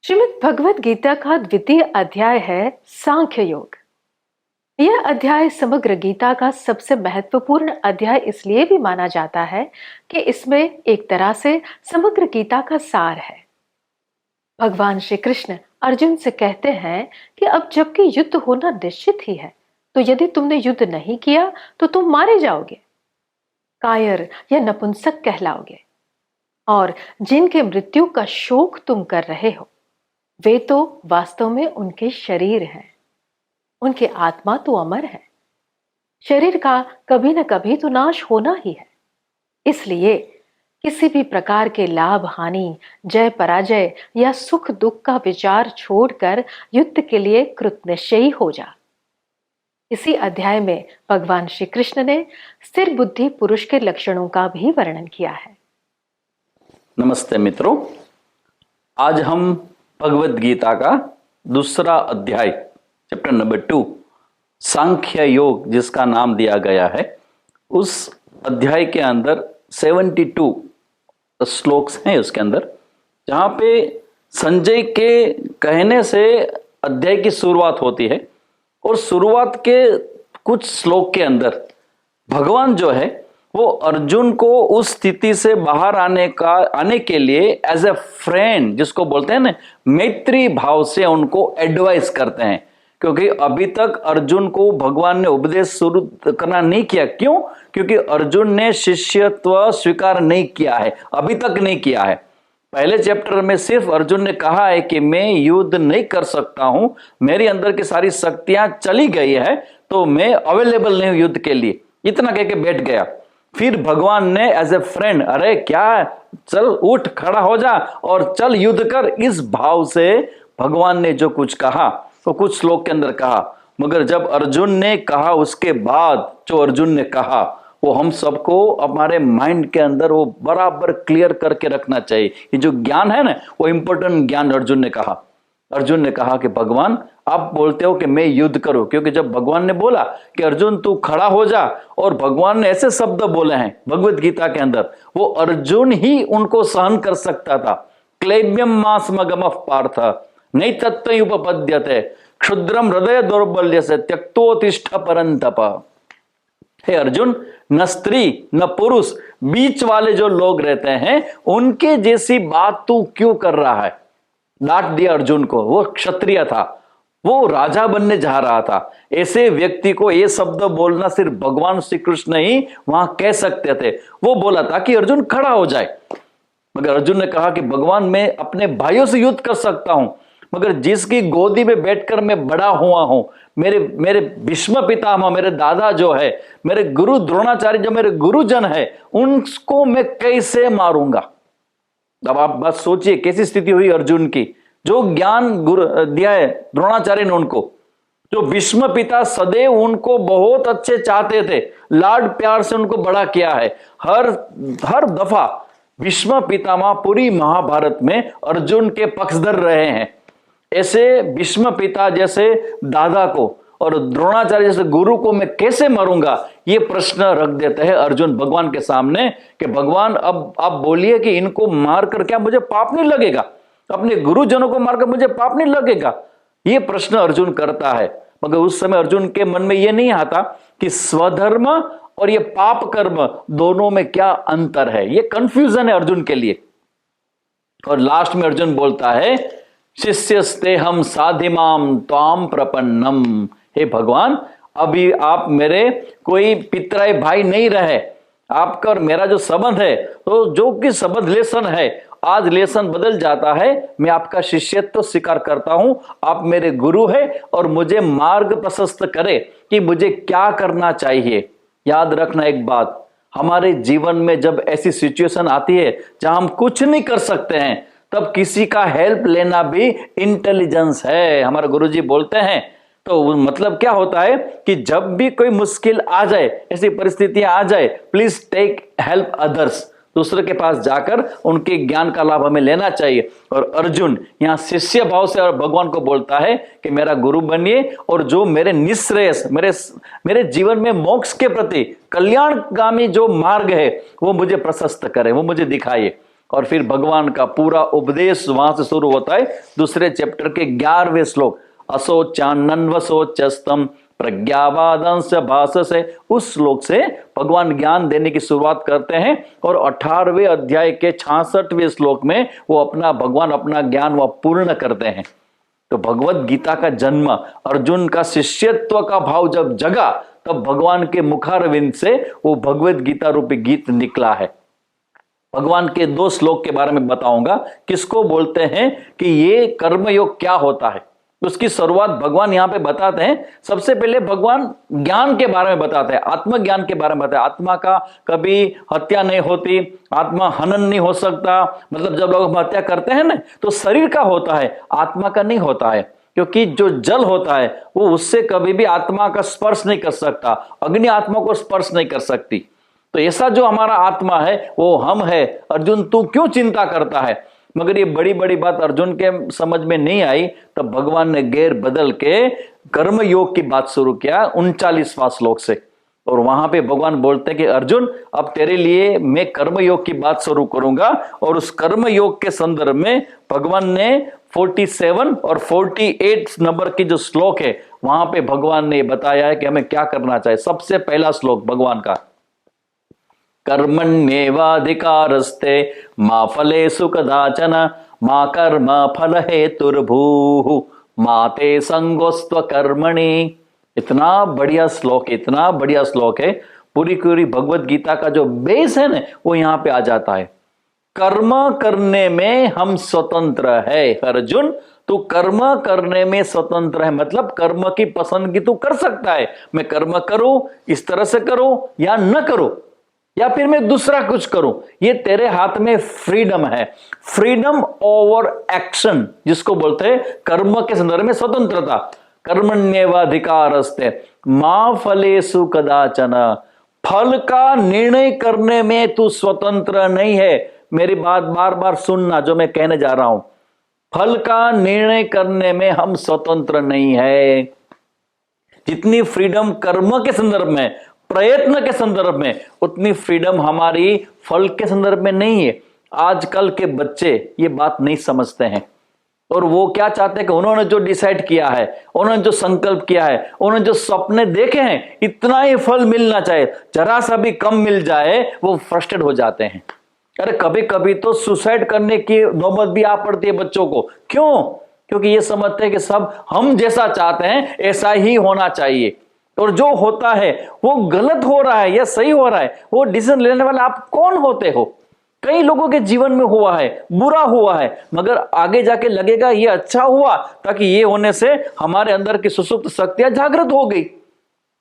श्रीमद् भगवत गीता का द्वितीय अध्याय है सांख्य योग। यह अध्याय समग्र गीता का सबसे महत्वपूर्ण अध्याय इसलिए भी माना जाता है कि इसमें एक तरह से समग्र गीता का सार है। भगवान श्री कृष्ण अर्जुन से कहते हैं कि अब जबकि युद्ध होना निश्चित ही है, तो यदि तुमने युद्ध नहीं किया तो तुम मारे जाओगे, कायर या नपुंसक कहलाओगे। और जिनके मृत्यु का शोक तुम कर रहे हो वे तो वास्तव में उनके शरीर हैं, उनकी आत्मा तो अमर है। शरीर का कभी न कभी तो नाश होना ही है। इसलिए किसी भी प्रकार के लाभ हानि, जय पराजय या सुख दुख का विचार छोड़कर युद्ध के लिए कृतनिश्चयी हो जा। इसी अध्याय में भगवान श्री कृष्ण ने स्थिर बुद्धि पुरुष के लक्षणों का भी वर्णन किया है। नमस्ते मित्रों, आज हम भगवत गीता का दूसरा अध्याय चैप्टर नंबर 2 सांख्य योग जिसका नाम दिया गया है, उस अध्याय के अंदर 72 श्लोक्स हैं उसके अंदर, जहां पे संजय के कहने से अध्याय की शुरुआत होती है। और शुरुआत के कुछ श्लोक के अंदर भगवान जो है वो अर्जुन को उस स्थिति से बाहर आने के लिए एज ए फ्रेंड, जिसको बोलते हैं ना, मैत्री भाव से उनको एडवाइस करते हैं। क्योंकि अभी तक अर्जुन को भगवान ने उपदेश शुरू करना नहीं किया। क्यों? क्योंकि अर्जुन ने शिष्यत्व स्वीकार नहीं किया है, अभी तक नहीं किया है। पहले चैप्टर में सिर्फ अर्जुन ने कहा है कि मैं युद्ध नहीं कर सकता हूं, मेरे अंदर की सारी शक्तियां चली गई है, तो मैं अवेलेबल नहीं हूं युद्ध के लिए, इतना कह के बैठ गया। फिर भगवान ने एज ए फ्रेंड, अरे क्या, चल उठ खड़ा हो जा और चल युद्ध कर, इस भाव से भगवान ने जो कुछ कहा तो कुछ श्लोक के अंदर कहा। मगर जब अर्जुन ने कहा उसके बाद जो अर्जुन ने कहा वो हम सबको हमारे माइंड के अंदर वो बराबर क्लियर करके रखना चाहिए। ये जो ज्ञान है ना, वो इंपॉर्टेंट ज्ञान अर्जुन ने कहा। अर्जुन ने कहा कि भगवान आप बोलते हो कि मैं युद्ध करूं, क्योंकि जब भगवान ने बोला कि अर्जुन तू खड़ा हो जा, और भगवान ने ऐसे शब्द बोले हैं भगवत गीता के अंदर, वो अर्जुन ही उनको सहन कर सकता था। क्लैब्यम मास्मगम पार्थ नहीं तत्त्वयुपपद्यते क्षुद्रम हृदय दौर्बल्य से त्यक्तोतिष्ठ परंतप। हे अर्जुन, न स्त्री न पुरुष, बीच वाले जो लोग रहते हैं उनके जैसी बात तू क्यों कर रहा है? डांट दिया अर्जुन को। वो क्षत्रिय था, वो राजा बनने जा रहा था। ऐसे व्यक्ति को ये शब्द बोलना सिर्फ भगवान श्री कृष्ण ही वहां कह सकते थे। वो बोला था कि अर्जुन खड़ा हो जाए, मगर अर्जुन ने कहा कि भगवान मैं अपने भाइयों से युद्ध कर सकता हूं, मगर जिसकी गोदी में बैठकर मैं बड़ा हुआ हूं, मेरे भीष्म पितामह, मेरे दादा जो है, मेरे गुरु द्रोणाचार्य जो मेरे गुरुजन है, उनको मैं कैसे मारूंगा? अब आप बात सोचिए कैसी स्थिति हुई अर्जुन की। जो ज्ञान गुरु दिया है द्रोणाचार्य ने उनको, जो भीष्म पिता सदैव उनको बहुत अच्छे चाहते थे, लाड प्यार से उनको बड़ा किया है। हर दफा भीष्म पितामह पूरी महाभारत में अर्जुन के पक्षधर रहे हैं। ऐसे भीष्म पिता जैसे दादा को और द्रोणाचार्य जैसे गुरु को मैं कैसे मारूंगा, ये प्रश्न रख देते हैं अर्जुन भगवान के सामने कि भगवान अब आप बोलिए कि इनको मारकर क्या मुझे पाप नहीं लगेगा? अपने गुरुजनों को मारकर मुझे पाप नहीं लगेगा? ये प्रश्न अर्जुन करता है। मगर उस समय अर्जुन के मन में ये नहीं आता कि स्वधर्म और ये पाप कर्म दोनों में क्या अंतर है। ये कंफ्यूजन है अर्जुन के लिए। और लास्ट में अर्जुन बोलता है, शिष्यस्ते हम साधिमाम त्वाम प्रपन्नम। हे भगवान, अभी आप मेरे कोई पितराई भाई नहीं रहे। आपका और मेरा जो संबंध है, तो जो कि संबंध लेसन है, आज लेसन बदल जाता है। मैं आपका शिष्यत्व स्वीकार करता हूं, आप मेरे गुरु है और मुझे मार्ग प्रशस्त करे कि मुझे क्या करना चाहिए। याद रखना एक बात, हमारे जीवन में जब ऐसी सिचुएशन आती है जहां हम कुछ नहीं कर सकते हैं, तब किसी का हेल्प लेना भी इंटेलिजेंस है, हमारे गुरुजी बोलते हैं। तो मतलब क्या होता है कि जब भी कोई मुश्किल आ जाए, ऐसी परिस्थितियां आ जाए, प्लीज टेक हेल्प अदर्स। दूसरे के पास जाकर उनके ज्ञान का लाभ हमें लेना चाहिए। और अर्जुन यहाँ शिष्य भाव से और भगवान को बोलता है कि मेरा गुरु बनिए, और जो मेरे निश्रेयस, मेरे जीवन में मोक्ष के प्रति कल्याणगामी जो मार्ग है वो मुझे प्रशस्त करे, वो मुझे दिखाइए। और फिर भगवान का पूरा उपदेश वहां से शुरू होता है दूसरे चैप्टर के 11वें श्लोक, असोचान्नवसोचस्तम प्रज्ञावादंश भाषसे। उस श्लोक से भगवान ज्ञान देने की शुरुआत करते हैं और 18वें अध्याय के 66वें श्लोक में वो भगवान अपना ज्ञान वह पूर्ण करते हैं। तो भगवत गीता का जन्म, अर्जुन का शिष्यत्व का भाव जब जगा, तब भगवान के मुखारविंद से वो भगवत गीता रूपी गीत निकला है। भगवान के 2 श्लोक के बारे में बताऊंगा, किसको बोलते हैं कि ये कर्मयोग क्या होता है। उसकी शुरुआत भगवान यहां पे बताते हैं। सबसे पहले भगवान ज्ञान के बारे में बताते हैं, आत्मज्ञान के बारे में बताते हैं। आत्मा का कभी हत्या नहीं होती, आत्मा हनन नहीं हो सकता। मतलब जब लोग हत्या करते हैं ना, तो शरीर का होता है, आत्मा का नहीं होता है, क्योंकि जो जल होता है वो उससे कभी भी आत्मा का स्पर्श नहीं कर सकता, अग्नि आत्मा को स्पर्श नहीं कर सकती। तो ऐसा जो हमारा आत्मा है वो हम है। अर्जुन तू क्यों चिंता करता है? मगर ये बड़ी बड़ी बात अर्जुन के समझ में नहीं आई, तब भगवान ने गेर बदल के कर्म योग की बात शुरू किया 39वां श्लोक से। और वहां पे भगवान बोलते हैं कि अर्जुन, अब तेरे लिए मैं कर्म योग की बात शुरू करूंगा। और उस कर्म योग के संदर्भ में भगवान ने 47 और 48 नंबर की जो श्लोक है, वहां पे भगवान ने बताया है कि हमें क्या करना चाहिए। सबसे पहला श्लोक भगवान का, कर्मण्येवाधिकारस्ते मा फलेषु कदाचन मा कर्म फल हेतुर्भूः मा ते संगोस्त्व कर्मणि। इतना बढ़िया श्लोक, इतना बढ़िया श्लोक है। पूरी पूरी भगवत गीता का जो बेस है ना, वो यहां पे आ जाता है। कर्म करने में हम स्वतंत्र है। अर्जुन, तू कर्म करने में स्वतंत्र है, मतलब कर्म की पसंदगी तू कर सकता है। मैं कर्म करूं, इस तरह से करूं या न करूं, या फिर मैं दूसरा कुछ करूं, ये तेरे हाथ में फ्रीडम है। फ्रीडम ओवर एक्शन, जिसको बोलते हैं कर्म के संदर्भ में स्वतंत्रता। कर्मण्येवाधिकारस्ते मा फलेषु कदाचन, फल का निर्णय करने में तू स्वतंत्र नहीं है। मेरी बात बार बार सुनना जो मैं कहने जा रहा हूं। फल का निर्णय करने में हम स्वतंत्र नहीं है। जितनी फ्रीडम कर्म के संदर्भ में, प्रयत्न के संदर्भ में, उतनी फ्रीडम हमारी फल के संदर्भ में नहीं है। आजकल के बच्चे ये बात नहीं समझते हैं, और वो क्या चाहते हैं कि उन्होंने जो डिसाइड किया है, उन्होंने जो संकल्प किया है, उन्होंने जो सपने देखे हैं, इतना ही फल मिलना चाहिए। जरा सा भी कम मिल जाए वो फ्रस्ट्रेट हो जाते हैं। अरे कभी कभी तो सुसाइड करने की नौबत भी आ पड़ती है बच्चों को। क्यों? क्योंकि ये समझते हैं कि सब हम जैसा चाहते हैं ऐसा ही होना चाहिए, और जो होता है वो गलत हो रहा है या सही हो रहा है, वो डिसीजन लेने वाले आप कौन होते हो? कई लोगों के जीवन में हुआ है, बुरा हुआ है, मगर आगे जाके लगेगा ये अच्छा हुआ, ताकि ये होने से हमारे अंदर की सुसुप्त शक्तियां जागृत हो गई।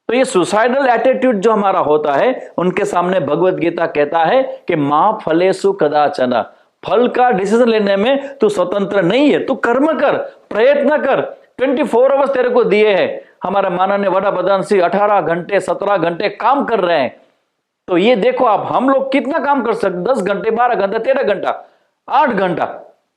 तो ये सुसाइडल एटीट्यूड जो हमारा होता है, उनके सामने भगवत गीता कहता है कि मां फलेषु कदाचन, फल का डिसीजन लेने में तू स्वतंत्र नहीं है। तू कर्म कर, प्रयत्न कर। 24 आवर्स तेरे को दिए हैं। हमारे माननीय वड़ा प्रधान श्री 18 घंटे 17 घंटे काम कर रहे हैं। तो ये देखो आप, हम लोग कितना काम कर सकते, 10 घंटे 12 घंटा 13 घंटा 8 घंटा।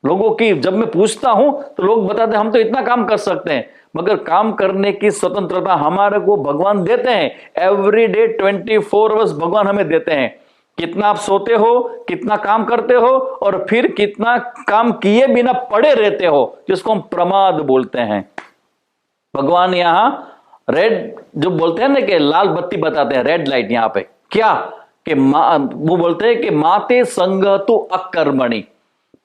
लोगों की जब मैं पूछता हूं तो लोग बताते हैं हम तो इतना काम कर सकते हैं, मगर काम करने की स्वतंत्रता हमारे को भगवान देते हैं। एवरीडे 24 आवर्स भगवान हमें देते हैं। कितना आप सोते हो, कितना काम करते हो, और फिर कितना काम किए बिना पड़े रहते हो, जिसको हम प्रमाद बोलते हैं। भगवान यहां रेड जो बोलते हैं ना कि लाल बत्ती बताते हैं, रेड लाइट। यहां पे क्या कि वो बोलते हैं कि माते संग तु अकर्मणि,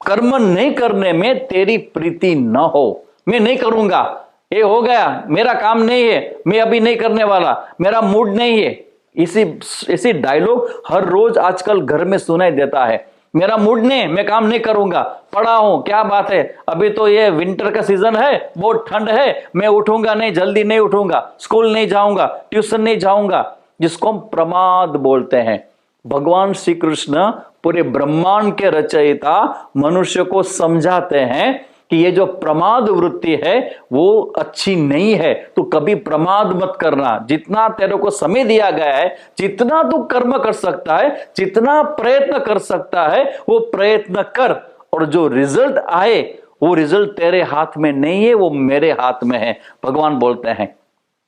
कर्म नहीं करने में तेरी प्रीति न हो। मैं नहीं करूंगा, ये हो गया, मेरा काम नहीं है, मैं अभी नहीं करने वाला, मेरा मूड नहीं है। इसी डायलॉग हर रोज आजकल घर में सुनाई देता है। मेरा मूड नहीं, मैं काम नहीं करूंगा, पड़ा हूं, क्या बात है, अभी तो ये विंटर का सीजन है, बहुत ठंड है, मैं उठूंगा नहीं, जल्दी नहीं उठूंगा, स्कूल नहीं जाऊंगा, ट्यूशन नहीं जाऊंगा, जिसको हम प्रमाद बोलते हैं। भगवान श्री कृष्ण पूरे ब्रह्मांड के रचयिता मनुष्य को समझाते हैं कि ये जो प्रमाद वृत्ति है वो अच्छी नहीं है। तू कभी प्रमाद मत करना। जितना तेरे को समय दिया गया है, जितना तू कर्म कर सकता है, जितना प्रयत्न कर सकता है, वो प्रयत्न कर, और जो रिजल्ट आए वो रिजल्ट तेरे हाथ में नहीं है, वो मेरे हाथ में है, भगवान बोलते हैं।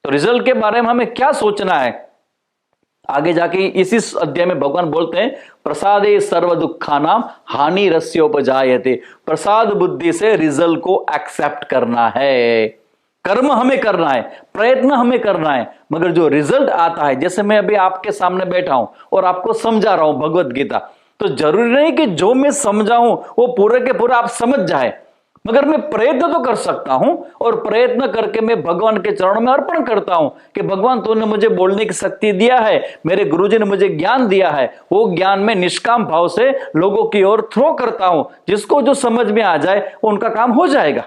तो रिजल्ट के बारे में हमें क्या सोचना है? आगे जाके इसी अध्याय में भगवान बोलते हैं प्रसादे सर्व दुखानाम हानि रस्योपजायते। प्रसाद बुद्धि से रिजल्ट को एक्सेप्ट करना है, कर्म हमें करना है, प्रयत्न हमें करना है, मगर जो रिजल्ट आता है, जैसे मैं अभी आपके सामने बैठा हूं और आपको समझा रहा हूं भगवत गीता, तो जरूरी नहीं कि जो मैं समझाऊं वो पूरे के पूरे आप समझ जाए, मगर मैं प्रयत्न तो कर सकता हूं और प्रयत्न करके मैं भगवान के चरणों में अर्पण करता हूं कि भगवान तूने मुझे बोलने की शक्ति दिया है, मेरे गुरुजी ने मुझे ज्ञान दिया है, वो ज्ञान में निष्काम भाव से लोगों की ओर थ्रो करता हूं, जिसको जो समझ में आ जाए उनका काम हो जाएगा।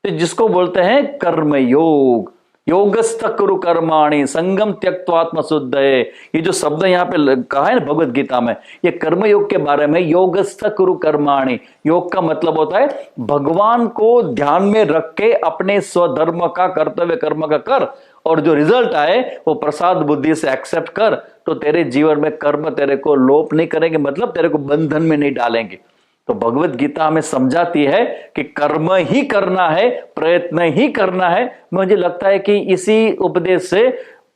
तो जिसको बोलते हैं कर्म योग, योगस्थ कुरु कर्माणि संगम त्यक्त्वात्म शुद्धये। ये जो शब्द यहाँ पे कहा है ना भगवत गीता में, ये कर्म योग के बारे में, योगस्थ कुरु कर्माणि, योग का मतलब होता है भगवान को ध्यान में रख के अपने स्वधर्म का कर्तव्य कर्म का कर, और जो रिजल्ट आए वो प्रसाद बुद्धि से एक्सेप्ट कर, तो तेरे जीवन में कर्म तेरे को लोप नहीं करेंगे, मतलब तेरे को बंधन में नहीं डालेंगे। तो भगवत गीता हमें समझाती है कि कर्म ही करना है, प्रयत्न ही करना है। मुझे लगता है कि इसी उपदेश से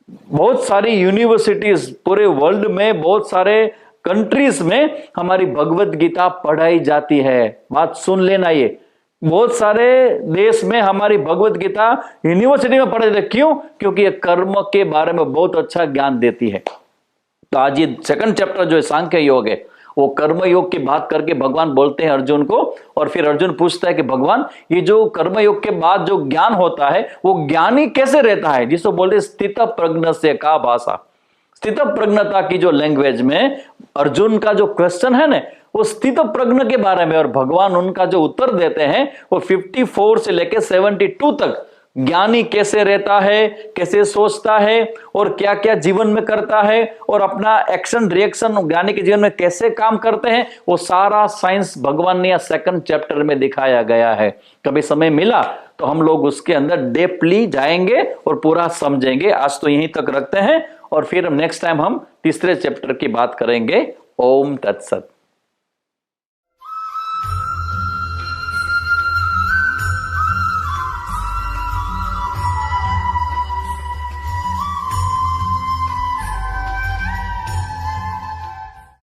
बहुत सारी यूनिवर्सिटीज पूरे वर्ल्ड में, बहुत सारे कंट्रीज में हमारी भगवत गीता पढ़ाई जाती है। बात सुन लेना, ये बहुत सारे देश में हमारी भगवत गीता यूनिवर्सिटी में पढ़ाई जाती है। क्यों? क्योंकि ये कर्म के बारे में बहुत अच्छा ज्ञान देती है। तो आज ये सेकंड चैप्टर जो है सांख्य योग है, वो कर्म योग की बात करके भगवान बोलते हैं अर्जुन को, और फिर अर्जुन पूछता है कि भगवान ये जो कर्म योग के बाद जो ज्ञान होता है वो ज्ञानी कैसे रहता है, जिसको बोलते हैं स्थित प्रज्ञ से का भाषा। स्थित प्रज्ञता की जो लैंग्वेज में अर्जुन का जो क्वेश्चन है ना, वो स्थित प्रज्ञ के बारे में, और भगवान उनका जो उत्तर देते हैं वो 54 से लेकर 72 तक ज्ञानी कैसे रहता है, कैसे सोचता है और क्या क्या जीवन में करता है, और अपना एक्शन रिएक्शन ज्ञानी के जीवन में कैसे काम करते हैं, वो सारा साइंस भगवान ने सेकंड चैप्टर में दिखाया गया है। कभी समय मिला तो हम लोग उसके अंदर डीपली जाएंगे और पूरा समझेंगे। आज तो यहीं तक रखते हैं, और फिर नेक्स्ट टाइम हम तीसरे चैप्टर की बात करेंगे। ओम तत्सत।